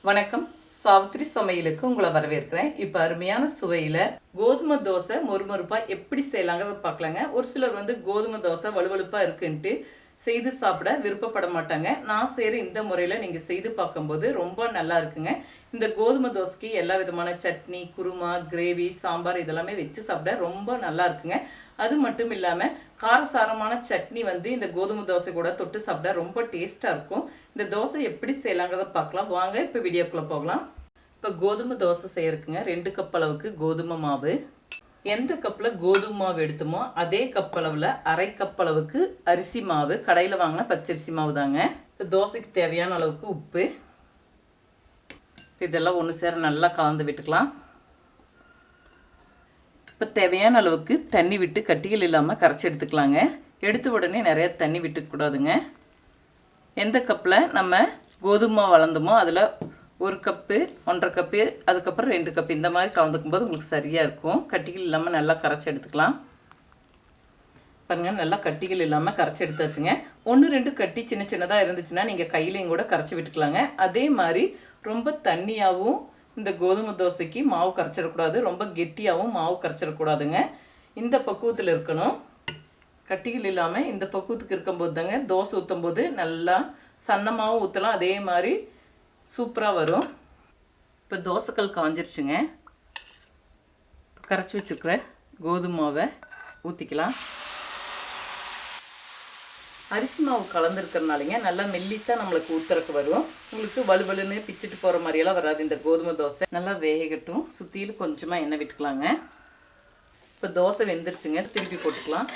வணக்கம். சாவித்திரி சமையலுக்கு உங்களை வரவேற்கிறேன். இப்போ அருமையான சுவையில் கோதுமை தோசை மொறுமொறுப்பாக எப்படி செய்யலாங்கிறத பார்க்கலாங்க. ஒரு சிலர் கோதுமை தோசை வலுவலுப்பாக இருக்குன்ட்டு செய்து சாப்பிட விருப்பப்பட மாட்டாங்க. நான் செய்கிற இந்த முறையில் நீங்கள் செய்து பார்க்கும்போது ரொம்ப நல்லா இருக்குங்க. இந்த கோதுமை தோசைக்கு எல்லா விதமான சட்னி, குருமா, கிரேவி, சாம்பார் இதெல்லாமே வச்சு சாப்பிட ரொம்ப நல்லா இருக்குங்க. அது மட்டும் இல்லாமல் காரசாரமான சட்னி இந்த கோதுமை தோசை கூட தொட்டு சாப்பிட ரொம்ப டேஸ்ட்டாக இருக்கும். இந்த தோசை எப்படி செய்யலாங்கிறத பார்க்கலாம் வாங்க. இப்போ வீடியோக்குள்ளே போகலாம். இப்போ கோதுமை தோசை செய்யறதுக்குங்க 2 கப் அளவுக்கு கோதுமை மாவு. எந்த கப்பில் கோதுமை மாவு எடுத்தோமோ அதே கப் அளவில் அரை கப் அளவுக்கு அரிசி மாவு, கடையில் வாங்கின பச்சரிசி மாவு தாங்க. இப்போ தோசைக்கு தேவையான அளவுக்கு உப்பு, இதெல்லாம் ஒன்று சேர நல்லா கலந்து விட்டுக்கலாம். இப்போ தேவையான அளவுக்கு தண்ணி விட்டு கட்டிகள் இல்லாமல் கரைச்சி எடுத்துக்கலாங்க. எடுத்த உடனே நிறைய தண்ணி விட்டுக்கூடாதுங்க. எந்த கப்பில் நம்ம கோதுமை வளர்ந்தோமோ அதில் 1 கப்பு, 1.5 கப்பு, அதுக்கப்புறம் 2 கப்பு இந்த மாதிரி கலந்துக்கும் போது உங்களுக்கு சரியாக இருக்கும். கட்டிகள் இல்லாமல் நல்லா கரைச்சி எடுத்துக்கலாம். பாருங்கள், நல்லா கட்டிகள் இல்லாமல் கரைச்சி எடுத்தாச்சுங்க. 1-2 கட்டி சின்ன சின்னதாக இருந்துச்சுன்னா நீங்கள் கையிலையும் கூட கரைச்சி விட்டுக்கலாங்க. அதே மாதிரி ரொம்ப தண்ணியாகவும் இந்த கோதுமை தோசைக்கு மாவு கரைச்சிடக்கூடாது, ரொம்ப கெட்டியாகவும் மாவு கரைச்சிடக்கூடாதுங்க. இந்த பக்குவத்தில் இருக்கணும். கட்டிகள் இல்லாமல் இந்த பக்குவத்துக்கு இருக்கும்போது தாங்க தோசை ஊற்றும் போது நல்லா சன்னமாகவும் ஊற்றலாம், அதே மாதிரி சூப்பராக வரும். இப்போ தோசைக்கல் காஞ்சிருச்சுங்க. கரைச்சி வச்சுருக்கிற கோதுமை மாவை ஊற்றிக்கலாம். அரிசி மாவு கலந்துருக்கிறனாலிங்க நல்லா மெல்லிஸாக நம்மளுக்கு ஊற்றுறக்கு வரும். உங்களுக்கு வலுவலுன்னு பிச்சுட்டு போகிற மாதிரியெல்லாம் வராது. இந்த கோதுமை தோசை நல்லா வேகட்டும். சுற்றிலும் கொஞ்சமாக எண்ணெய் விட்டுக்கலாங்க. இப்போ தோசை வெந்துருச்சுங்க, திருப்பி போட்டுக்கலாம்.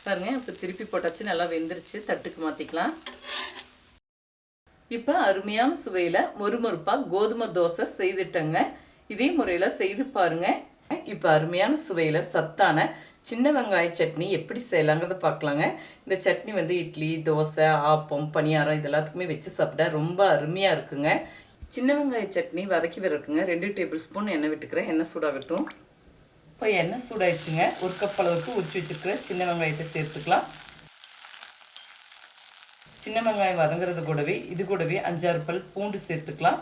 பாருங்க, இப்போ திருப்பி போட்டாச்சு, நல்லா வெந்துருச்சு. தட்டுக்கு மாற்றிக்கலாம். இப்போ அருமையான சுவையில் மொறுமொறுப்பாக கோதுமை தோசை செய்துட்டேங்க. இதே முறையில் செய்து பாருங்கள். இப்போ அருமையான சுவையில் சத்தான சின்ன வெங்காய சட்னி எப்படி செய்யலாங்கிறத பார்க்கலாங்க. இந்த சட்னி இட்லி, தோசை, ஆப்பம், பணியாரம் இது எல்லாத்துக்குமே வச்சு சாப்பிட ரொம்ப அருமையாக இருக்குங்க. சின்ன வெங்காய சட்னி வதக்கி விடுறதுக்குங்க 2 டேபிள் ஸ்பூன் எண்ணெய் விட்டுக்கிறேன். எண்ணெய் சூடாகட்டும். இப்போ எண்ணெய் சூடாயிடுச்சுங்க. 1 கப் அளவுக்கு உரிச்சு வச்சுருக்கிற சின்ன வெங்காயத்தை சேர்த்துக்கலாம். சின்ன வெங்காயம் வதங்குறது கூடவே இது கூடவே 5-6 பல் பூண்டு சேர்த்துக்கலாம்.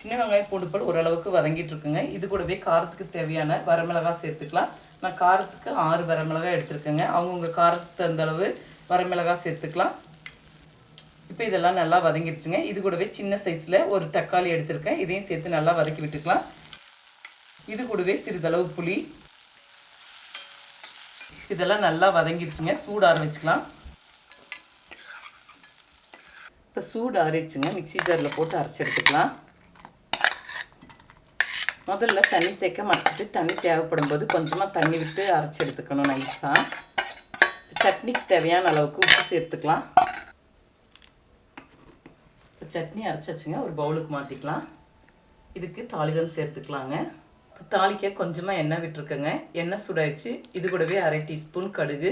சின்ன வெங்காயம் பூண்டு பல் ஓரளவுக்கு வதங்கிட்டு இருக்குங்க. இது கூடவே காரத்துக்கு தேவையான வரமிளகாய் சேர்த்துக்கலாம். நான் காரத்துக்கு 6 வரமிளகாய் எடுத்துருக்கேங்க. அவங்கவுங்க காரத்துக்கு தகுந்த அளவு வரமிளகாய் சேர்த்துக்கலாம். இப்போ இதெல்லாம் நல்லா வதங்கிடுச்சுங்க. இது கூடவே சின்ன சைஸில் ஒரு தக்காளி எடுத்திருக்கேன். இதையும் சேர்த்து நல்லா வதக்கி விட்டுக்கலாம். இது கூடவே சிறிதளவு புளி, இதெல்லாம் நல்லா வதங்கிடுச்சுங்க. சூடு ஆற வச்சுக்கலாம். இப்போ சூடு ஆறிடுச்சுங்க. மிக்ஸி ஜாரில் போட்டு அரைச்சி எடுத்துக்கலாம். முதல்ல தண்ணி சேர்க்க மறைச்சிட்டு தண்ணி தேவைப்படும் போது கொஞ்சமாக தண்ணி விட்டு அரைச்சி எடுத்துக்கணும் நைஸாக. சட்னிக்கு தேவையான அளவுக்கு உப்பு சேர்த்துக்கலாம். சட்னி அரைச்சாச்சுங்க. ஒரு பவுலுக்கு மாற்றிக்கலாம். இதுக்கு தாளிதம் சேர்த்துக்கலாங்க. தாளிக்க கொஞ்சமாக எண்ணெய் விட்டுருக்கேங்க. எண்ணெய் சூடாயிடுச்சு. இது கூடவே 1/2 டீஸ்பூன் கடுகு,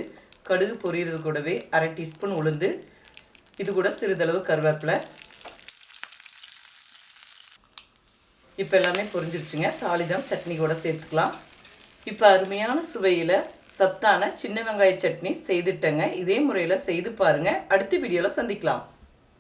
கடுகு பொரியிறது கூடவே 1/2 டீஸ்பூன் உளுந்து, இது கூட சிறிதளவு கருவேப்பிலை. இப்போ எல்லாமே பொரிஞ்சிருச்சுங்க. தாளிதம் சட்னி கூட சேர்த்துக்கலாம். இப்போ அருமையான சுவையில் சத்தான சின்ன வெங்காய சட்னி செய்துட்டேங்க. இதே முறையில் செய்து பாருங்கள். அடுத்த வீடியோவில் சந்திக்கலாம்.